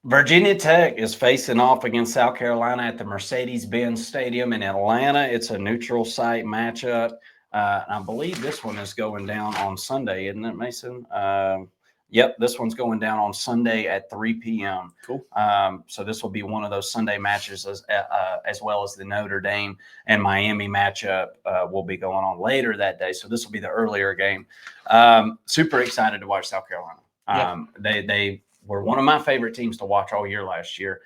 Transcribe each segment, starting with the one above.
Virginia Tech is facing off against South Carolina at the Mercedes-Benz Stadium in Atlanta. It's a neutral site matchup. I believe this one is going down on Sunday, isn't it, Mason? Yep, this one's going down on Sunday at 3 p.m. Cool. So this will be one of those Sunday matches as well as the Notre Dame and Miami matchup will be going on later that day. So this will be the earlier game. Super excited to watch South Carolina. They were one of my favorite teams to watch all year last year.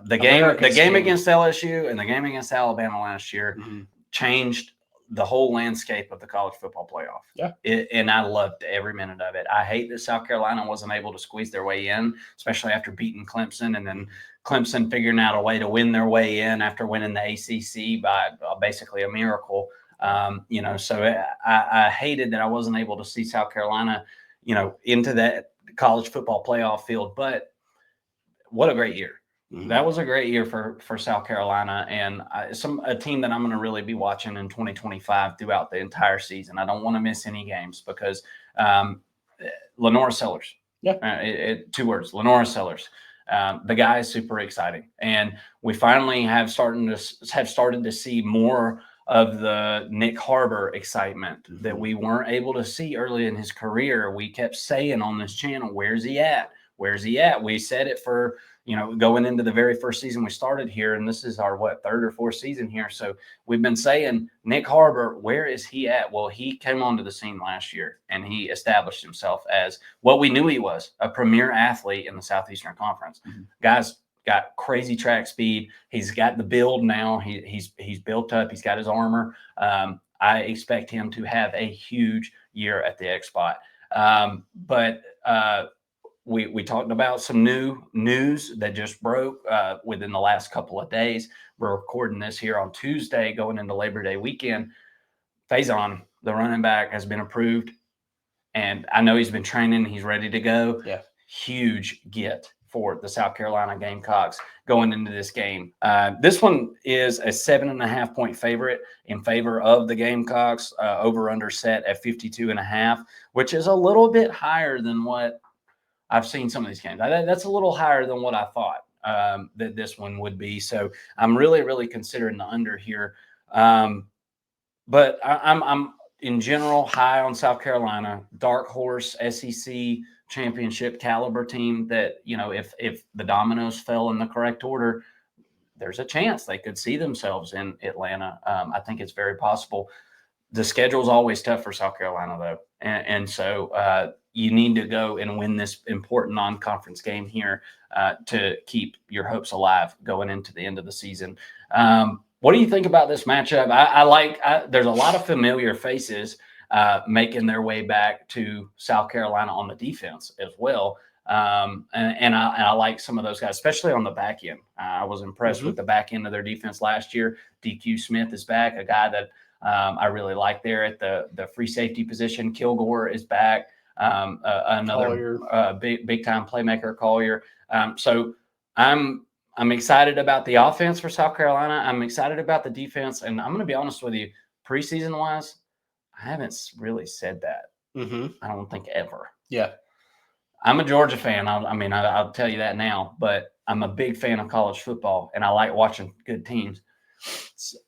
The game against LSU and the game against Alabama last year changed the whole landscape of the college football playoff. Yeah. And I loved every minute of it. I hate that South Carolina wasn't able to squeeze their way in, especially after beating Clemson and then Clemson figuring out a way to win their way in after winning the ACC by basically a miracle. So I hated that I wasn't able to see South Carolina, into that college football playoff field, but what a great year. That was a great year for South Carolina and a team that I'm going to really be watching in 2025 throughout the entire season. I don't want to miss any games because Lenora Sellers. Yeah. 2 words, Lenora Sellers. The guy is super exciting, and we finally have started to see more of the Nick Harbor excitement that we weren't able to see early in his career. We kept saying on this channel, where's he at? Where's he at? We said it for, going into the very first season we started here, and this is our, 3rd or 4th season here. So we've been saying, Nick Harbor, where is he at? Well, he came onto the scene last year, and he established himself as what we knew he was, a premier athlete in the Southeastern Conference. Guys got crazy track speed. He's got the build now. He's built up. He's got his armor. I expect him to have a huge year at the X Spot. We talked about some new news that just broke within the last couple of days. We're recording this here on Tuesday, going into Labor Day weekend. Faison, the running back, has been approved, and I know he's been training. He's ready to go. Yeah, huge get for the South Carolina Gamecocks going into this game. This one is a 7.5 point favorite in favor of the Gamecocks. Over under set at 52.5, which is a little bit higher than what I've seen some of these games. That's a little higher than what I thought that this one would be. So I'm really, really considering the under here. But I'm in general high on South Carolina, dark horse SEC championship caliber team that, if the dominoes fell in the correct order, there's a chance they could see themselves in Atlanta. I think it's very possible. The schedule is always tough for South Carolina, though. And so you need to go and win this important non-conference game here to keep your hopes alive going into the end of the season. What do you think about this matchup? There's a lot of familiar faces making their way back to South Carolina on the defense as well. And I like some of those guys, especially on the back end. I was impressed with the back end of their defense last year. DQ Smith is back, a guy that I really like there at the free safety position. Kilgore is back, another big time playmaker, Collier. So I'm excited about the offense for South Carolina. I'm excited about the defense, and I'm going to be honest with you, preseason wise, I haven't really said that. I don't think ever. Yeah. I'm a Georgia fan. I'll tell you that now, but I'm a big fan of college football, and I like watching good teams.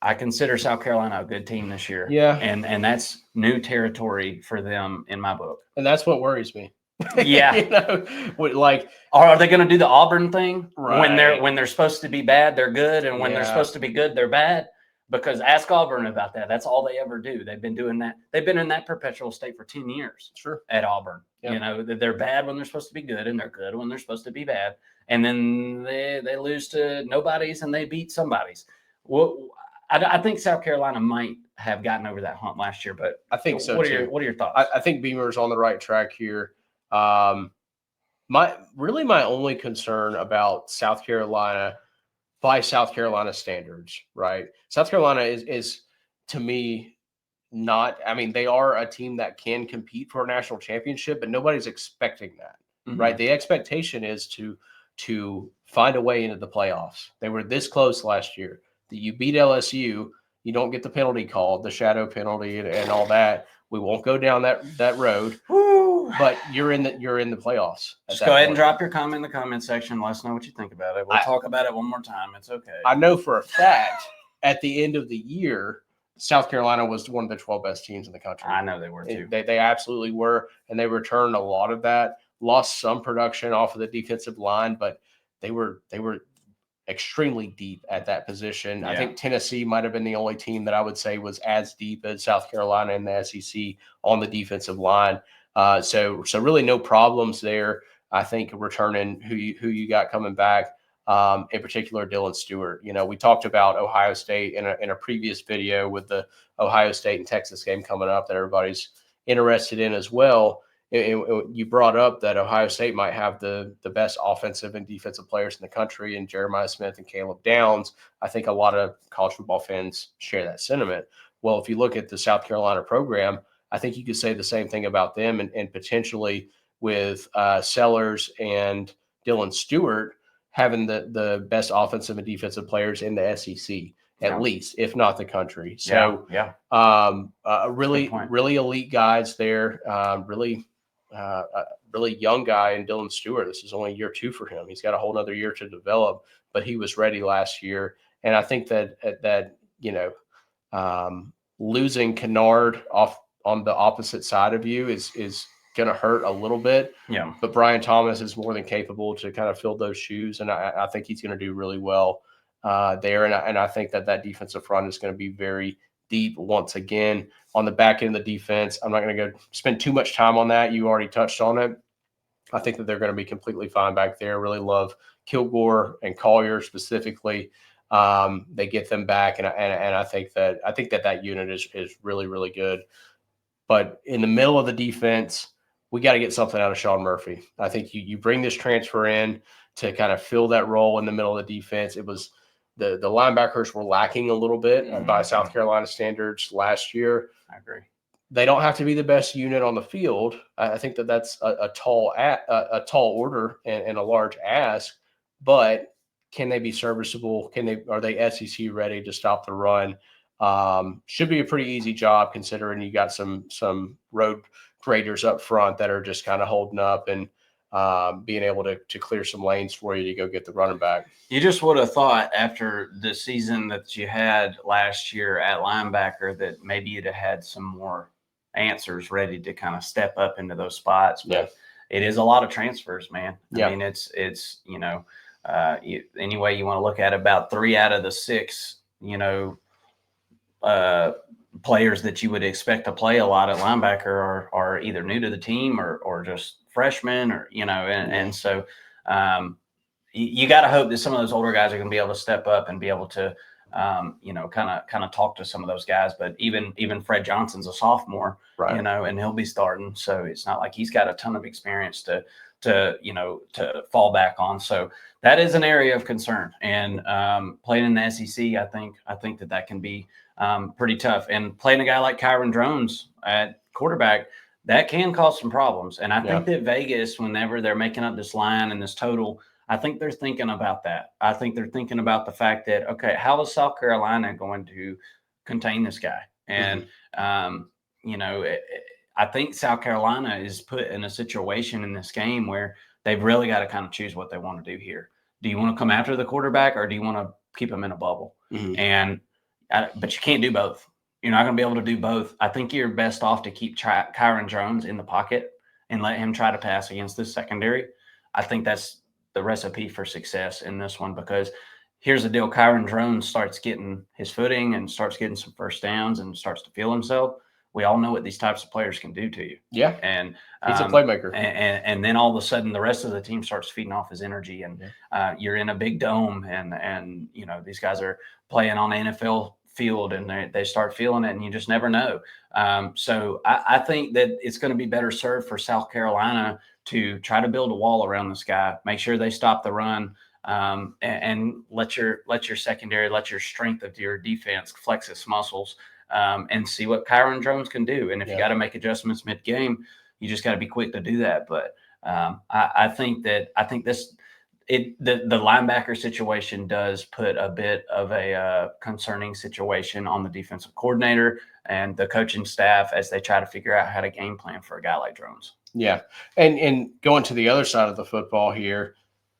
I consider South Carolina a good team this year. Yeah. And that's new territory for them in my book. And that's what worries me. Yeah. Are they going to do the Auburn thing? Right. When they're supposed to be bad, they're good. And when they're supposed to be good, they're bad. Because ask Auburn about that. That's all they ever do. They've been doing that. They've been in that perpetual state for 10 years. Sure. At Auburn. Yeah. They're bad when they're supposed to be good, and they're good when they're supposed to be bad. And then they lose to nobodies and they beat somebody's. Well, I think South Carolina might have gotten over that hump last year, but I think so. What are your thoughts? I think Beamer's on the right track here. My only concern about South Carolina, by South Carolina standards, right? South Carolina is to me not. I mean, they are a team that can compete for a national championship, but nobody's expecting that, right? The expectation is to find a way into the playoffs. They were this close last year. You beat LSU, you don't get the penalty called, the shadow penalty and all that. We won't go down that road. but you're in the playoffs. Just go ahead and drop your comment in the comment section. Let us know what you think about it. We'll talk about it one more time. It's okay. I know for a fact at the end of the year, South Carolina was one of the 12 best teams in the country. I know they were too. They absolutely were, and they returned a lot of that. Lost some production off of the defensive line, but they were extremely deep at that position. Yeah. I think Tennessee might have been the only team that I would say was as deep as South Carolina in the SEC on the defensive line. So really no problems there. I think returning who you got coming back, in particular Dylan Stewart. You know, we talked about Ohio State in a previous video with the Ohio State and Texas game coming up that everybody's interested in as well. You brought up that Ohio State might have the best offensive and defensive players in the country, and Jeremiah Smith and Caleb Downs. I think a lot of college football fans share that sentiment. Well, if you look at the South Carolina program, I think you could say the same thing about them, and potentially with Sellers and Dylan Stewart having the best offensive and defensive players in the SEC, at least, if not the country. So, really elite guys there. Really young guy in Dylan Stewart. This is only year 2 for him. He's got a whole other year to develop, but he was ready last year. And I think that losing Kennard off on the opposite side of you is going to hurt a little bit. Yeah. But Brian Thomas is more than capable to kind of fill those shoes, and I think he's going to do really well there. And I think that defensive front is going to be very deep once again. On the back end of the defense, I'm not going to go spend too much time on that. You already touched on it. I think that they're going to be completely fine back there. Really love Kilgore and Collier specifically. They get them back, and I think that unit is really, really good. But in the middle of the defense, we got to get something out of Sean Murphy. I think you bring this transfer in to kind of fill that role in the middle of the defense. It was the linebackers were lacking a little bit by South Carolina standards last year. I agree. They don't have to be the best unit on the field. I think that's a tall order and a large ask, but can they be serviceable? Are they SEC ready to stop the run? Should be a pretty easy job considering you got some road graders up front that are just kind of holding up and being able to clear some lanes for you to go get the running back. You just would have thought after the season that you had last year at linebacker that maybe you'd have had some more answers ready to kind of step up into those spots. But it is a lot of transfers, man. I mean, it's any way you want to look at it, about 3 out of the 6, players that you would expect to play a lot at linebacker are either new to the team or just freshmen, or and so you got to hope that some of those older guys are going to be able to step up and be able to kind of talk to some of those guys. But even Fred Johnson's a sophomore, right? And he'll be starting, so it's not like he's got a ton of experience to fall back on. So that is an area of concern. And playing in the SEC, I think that can be pretty tough. And playing a guy like Kyron Drones at quarterback, that can cause some problems. And I think that Vegas, whenever they're making up this line and this total, I think they're thinking about that. I think they're thinking about the fact that, okay, how is South Carolina going to contain this guy? And, I think South Carolina is put in a situation in this game where they've really got to kind of choose what they want to do here. Do you want to come after the quarterback, or do you want to keep him in a bubble? Mm-hmm. But you can't do both. You're not going to be able to do both. I think you're best off to keep Kyron Drones in the pocket and let him try to pass against this secondary. I think that's the recipe for success in this one, because here's the deal. Kyron Drones starts getting his footing and starts getting some first downs and starts to feel himself. We all know what these types of players can do to you. Yeah. And he's a playmaker. And then all of a sudden the rest of the team starts feeding off his energy, and you're in a big dome, and these guys are playing on the NFL field, and they start feeling it, and you just never know. So I think that it's going to be better served for South Carolina to try to build a wall around this guy, make sure they stop the run, and let your secondary, let your strength of your defense flex its muscles, and see what Kyron Drones can do. And if you got to make adjustments mid-game, you just got to be quick to do that. But I think the linebacker situation does put a bit of a concerning situation on the defensive coordinator and the coaching staff as they try to figure out how to game plan for a guy like Drones. Yeah. And going to the other side of the football here,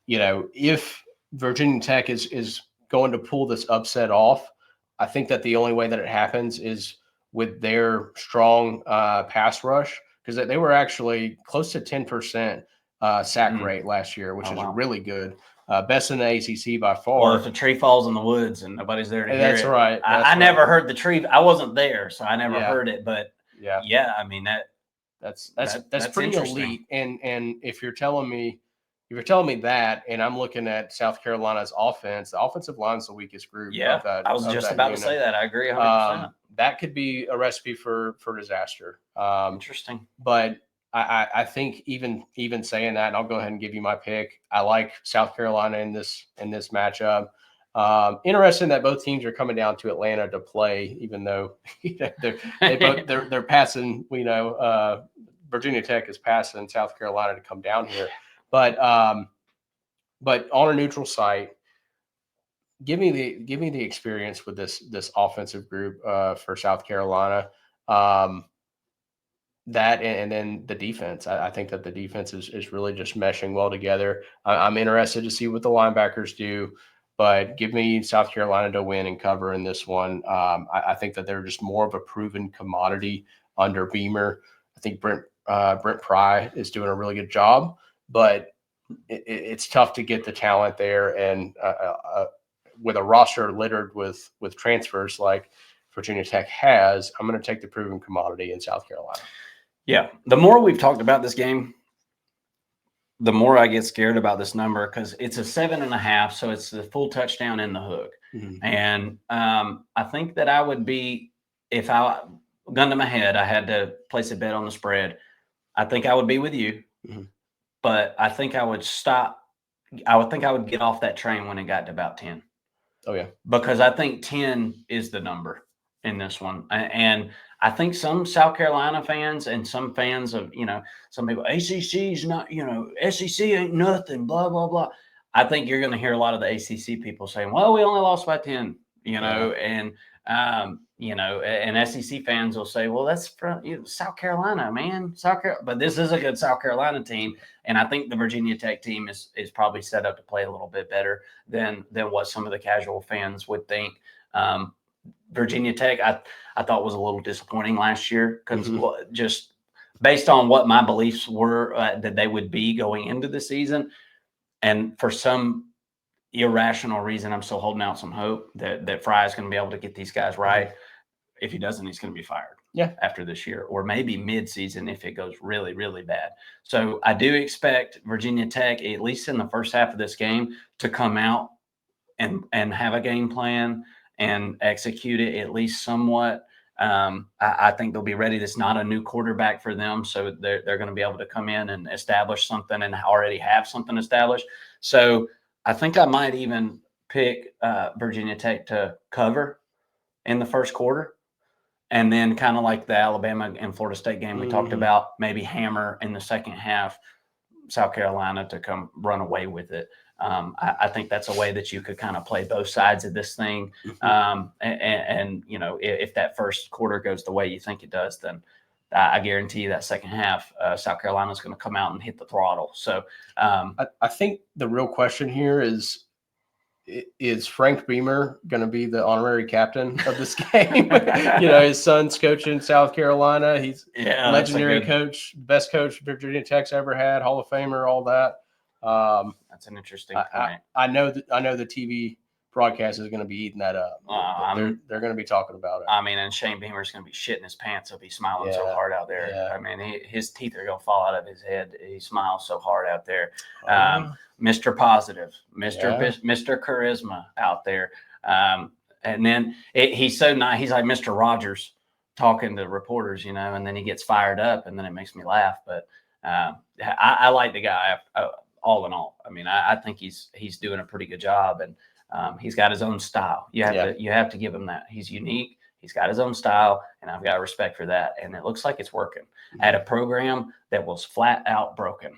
if Virginia Tech is going to pull this upset off, I think that the only way that it happens is with their strong pass rush, because they were actually close to 10% sack rate last year, which is really good. Best in the ACC by far. Well, if a tree falls in the woods and nobody's there to hear that's it, right. I never heard the tree. I wasn't there, so I never heard it. But yeah, I mean that's pretty elite. And if you're telling me that, and I'm looking at South Carolina's offense, the offensive line's the weakest group. Yeah, I was just about to say that. I agree 100%. That could be a recipe for disaster. Interesting. But I think even saying that, and I'll go ahead and give you my pick. I like South Carolina in this matchup. Interesting that both teams are coming down to Atlanta to play, even though they're passing. Virginia Tech is passing South Carolina to come down here, but on a neutral site, give me the experience with this offensive group for South Carolina. That and then the defense. I think that the defense is really just meshing well together. I'm interested to see what the linebackers do, but give me South Carolina to win and cover in this one. I think that they're just more of a proven commodity under Beamer. I think Brent Pry is doing a really good job, but it's tough to get the talent there. And with a roster littered with transfers like Virginia Tech has, I'm going to take the proven commodity in South Carolina. Yeah. The more we've talked about this game, the more I get scared about this number, because it's a 7.5. So it's the full touchdown in the hook. Mm-hmm. And I think that I would be, if I gun to my head, I had to place a bet on the spread, I think I would be with you. Mm-hmm. But I think I would stop. I would think I would get off that train when it got to about 10. Oh, yeah. Because I think 10 is the number in this one. And I think some South Carolina fans and some fans of, some people, ACC's not, SEC ain't nothing, blah, blah, blah. I think you're going to hear a lot of the ACC people saying, well, we only lost by 10, and, and SEC fans will say, well, that's from South Carolina, man. But this is a good South Carolina team. And I think the Virginia Tech team is probably set up to play a little bit better than what some of the casual fans would think. Virginia Tech, I thought was a little disappointing last year, because just based on what my beliefs were that they would be going into the season. And for some irrational reason, I'm still holding out some hope that Fry is going to be able to get these guys right. Mm-hmm. If he doesn't, he's going to be fired after this year, or maybe mid-season if it goes really, really bad. So I do expect Virginia Tech, at least in the first half of this game, to come out and have a game plan and execute it at least somewhat. I think they'll be ready. That's not a new quarterback for them, so they're going to be able to come in and establish something and already have something established. So I think I might even pick Virginia Tech to cover in the first quarter, and then kind of like the Alabama and Florida State game we talked about, maybe hammer in the second half South Carolina to come run away with it. I think that's a way that you could kind of play both sides of this thing. And if that first quarter goes the way you think it does, then I guarantee you that second half, South Carolina is going to come out and hit the throttle. So I think the real question here is Frank Beamer going to be the honorary captain of this game? His son's coaching South Carolina. He's a legendary coach, best coach Virginia Tech's ever had, Hall of Famer, all that. That's an interesting point. I know the TV broadcast is going to be eating that up. They're going to be talking about it. I mean, and Shane Beamer's going to be shitting his pants. He'll be smiling so hard out there. Yeah. I mean, his teeth are going to fall out of his head. He smiles so hard out there. Mr. Positive, Mr. Charisma out there. And then he's so nice. He's like Mr. Rogers talking to reporters, and then he gets fired up, and then it makes me laugh. But I like the guy. All in all, I mean, I think he's doing a pretty good job, and he's got his own style. You have to give him that. He's unique. He's got his own style, and I've got respect for that. And it looks like it's working at a program that was flat out broken.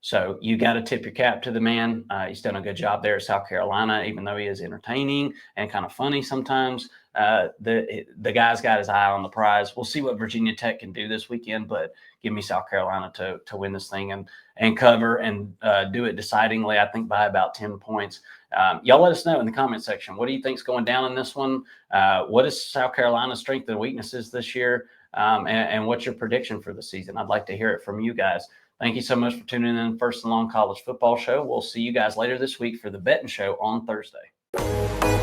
So you got to tip your cap to the man. He's done a good job there at South Carolina, even though he is entertaining and kind of funny sometimes. The guy's got his eye on the prize. We'll see what Virginia Tech can do this weekend, but give me South Carolina to win this thing and cover and do it decidingly, I think, by about 10 points. Y'all let us know in the comment section. What do you think's going down in this one? What is South Carolina's strengths and weaknesses this year? And what's your prediction for the season? I'd like to hear it from you guys. Thank you so much for tuning in First and Long College Football Show. We'll see you guys later this week for the betting show on Thursday.